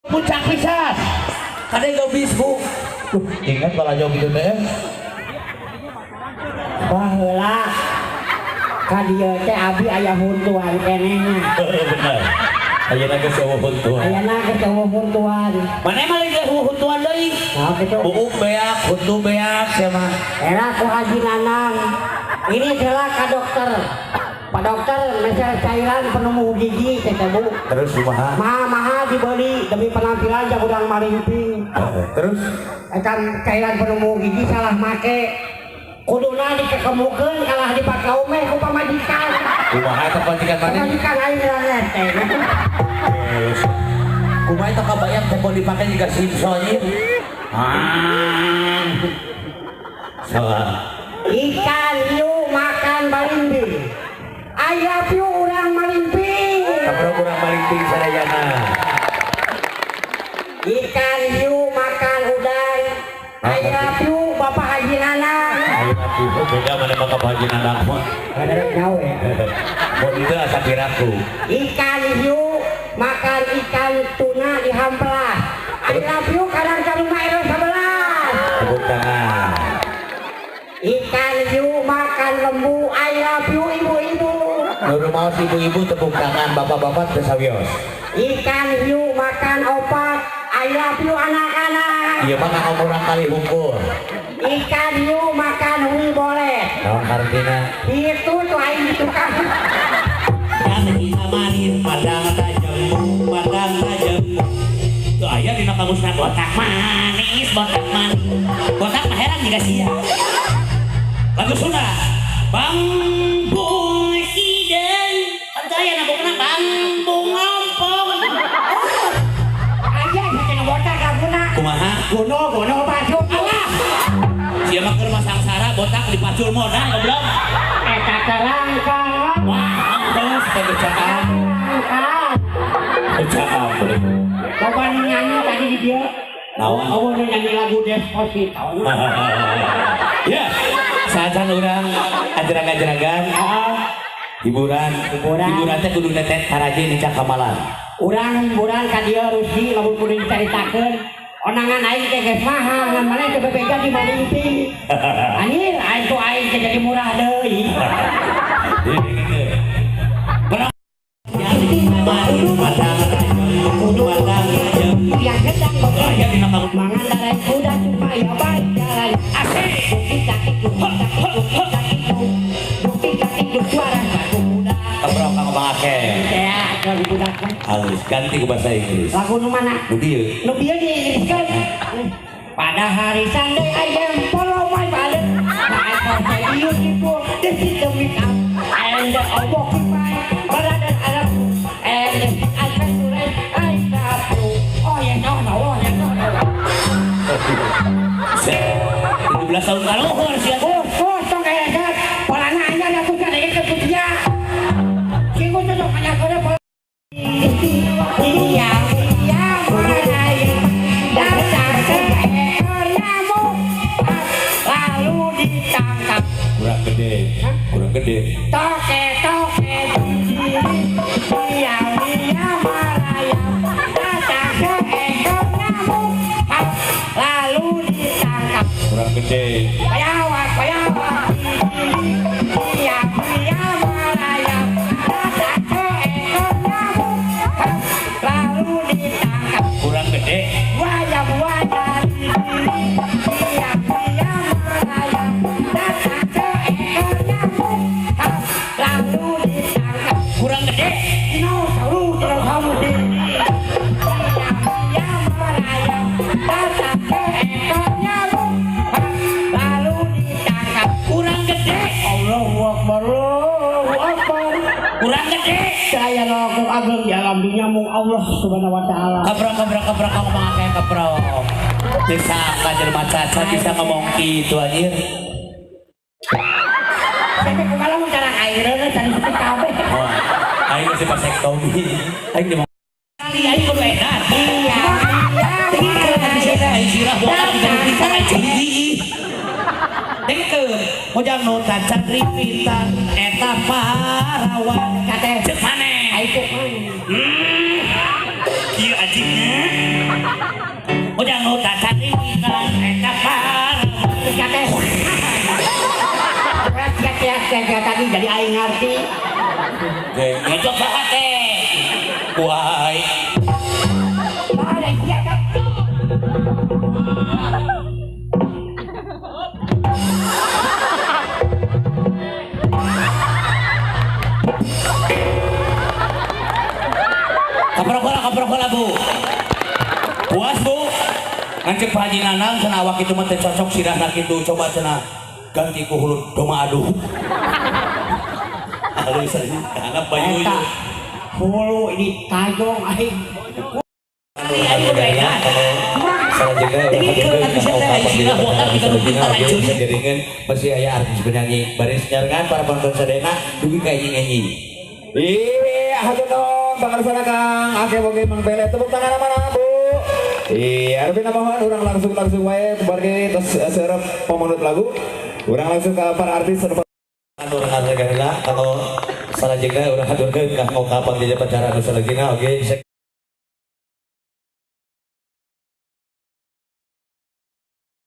puncak pisan. Kada gak bisbu. Ingat kalau jauh gitu teh. Baheula ka dieu teh abi aya huntuan kenehna. Bener. Ayeuna geus eueuh huntuan. Ayeuna geus eueuh huntuan. Mana mah lagi huntuan deui? Nah, kitu. Buuk beak, huntu beak sia mah. Era ku Haji Nanang. Ini adalah ka dokter. Pak dokter, meser cairan penemu gigi teh Bu. Terus kumaha? Mahal dibeli demi penampilan jak urang marimping. Terus Ekan cairan penemu gigi salah make. Kuduna dikekemukeun kalah dipake omeh ku pamajikan. kumaha eta pantikan mana? Pamajikan aing ranget teh. Kumaha eta kabayang teh dipake juga Simpson ieu. Salah. Ikan hiu makan balimbing. I love you urang balimbing. Kapro urang balimbing sadayana. Ikan hiu makan udang. I love you Bapak Haji Nanang. Ayo atuh beda mana mah ka Haji Nanang mah. Ada jauh ya. Mun itu asa piraku. Ikan hiu makan ikan tuna di Hamplas. I love you kadang rumah RW 11. Tepuk tangan. Ikan hiu makan lembu. I love you ibu-ibu. Nur mau ibu-ibu tepuk tangan, bapak-bapak teu sawios. Ikan hiu makan opak. I love you anak-anak. Ieu mah ngomong urang kali hukum. Ikan hiu makan hui boleh. Naon artina? Itu tuh aing tukang. Manin padang tajam tuh aya dina kamusna botak manis botak manis botak mah heran juga sia lagu Sunda Bambung Sideun atuh aya nabokna Bambung Ngompong Aja bikin botak kaguna. kumaha Gono baju Allah. sia mah keur masangsara botak dipacul modal goblok Eta kerangka. wah terus pembacaan bacaan boleh Bapak nyanyi tadi di dia. naon Oh, nyanyi lagu Despacito. ya saat orang ajrag-ajragan hiburan teh kudu netet karaje di Cakamalan Urang hiburan ka dieu Rusdi lamun kudu dicaritakeun. Onangan aing teh geus mahal, ngan maneh teh bebeja di Malimpi. Anjir, aing tuh aing teh jadi murah deui. Yang gedang mangan darah kuda supaya baik jalan. Asik. Bukti suara batu muda. Kabrok kang bangake. Ya, kalau budak kan. Halus ganti ke bahasa Inggris. Lagu nu mana? Nu dieu. Nu bieu di Inggris kan. Pada hari Sunday I am follow my ballad. I for the beautiful the system we come. And I walk in my brother Arab. And I try to rest I love you. Oh ya no. 17 tahun kaluhur sia Oh, tong kayak gas. Polana aja ya tuh kan itu dia. Singgung cocok banyak kode pol. Iya. Dasar seekor nyamuk lalu ditangkap. Kurang gede. Toke dia merayap. Dasar seekor nyamuk lalu ditangkap. Kurang gede. Payawak dia merayap. Dasar seekor nyamuk lalu ditangkap. kurang gede Buaya dia merayap. Dasar seekor nyamuk lalu ditangkap. kurang gede Dinosaurus terus kamu dia merayap. Dasar seekor nyamuk lalu ditangkap. kurang gede Allahu Akbar. kurang gede Saya laku ageng dalam nyamuk Allah Subhanahu wa taala. kaprok kamu mangake kaprok bisa kajer macaca bisa ngomong gitu anjir Saya kalau mau cara airnya cari seperti kabeh. oh aing masih pas sektomi aing di kali aing kudu edan Iya. aing sirah bola bisa ngaji dengkeun mojang nu tancap ripitan eta parawan Kate cek maneh aing cek mana? ieu anjingnya jadi aing ngarti. Ngejok bahat teh. Kuai. Ada iya kan? Kaprokola Bu. Puas Bu. Ngancek Pak Haji Nanang cenah awak itu mah teh cocok sirahna kitu coba cenah ganti ku hulu doma aduh. Alus aja anggap bayu Eta hulu ini tayong aing. Ayo gaya kalau selanjutnya jaringan masih aya artis penyanyi baris nyarengan para penonton sadena dugi ka enyi-enyi. Iya, hatur nuhun pangarsana Kang. Ake boge Mang Pele tepuk tangan mana Bu? Iya, arep mohon urang langsung wae keluarga terus serep pemanut lagu. Urang langsung ke para artis urang harga kalau selanjutnya urang haturkeun ka ungkapan di pacara anu salagina oge.